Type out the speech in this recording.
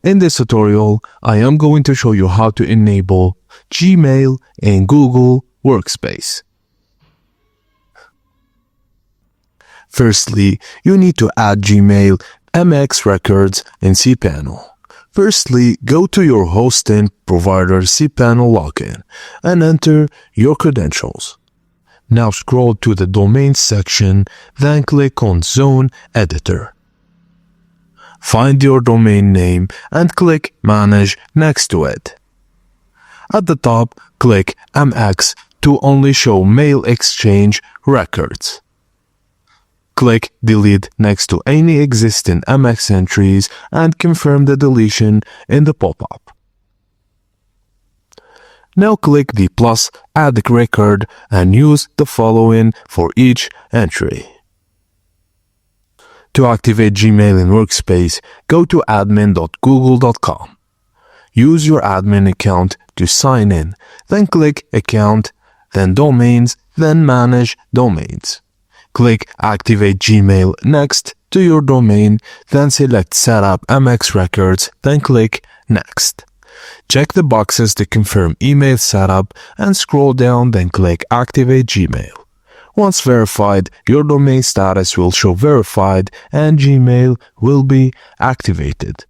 In this tutorial, I am going to show you how to enable Gmail in Google Workspace. Firstly, you need to add Gmail MX records in cPanel. Firstly, go to your hosting provider cPanel login and enter your credentials. Now scroll to the Domains section, then click on Zone Editor. Find your domain name and click Manage next to it. At the top, click MX to only show mail exchange records. Click Delete next to any existing MX entries and confirm the deletion in the pop-up. Now click the plus Add Record and use the following for each entry. To activate Gmail in Workspace, go to admin.google.com. Use your admin account to sign in, then click Account, then Domains, then Manage Domains. Click Activate Gmail next to your domain, then select Set up MX Records, then click Next. Check the boxes to confirm email setup and scroll down, then click Activate Gmail. Once verified, your domain status will show verified and Gmail will be activated.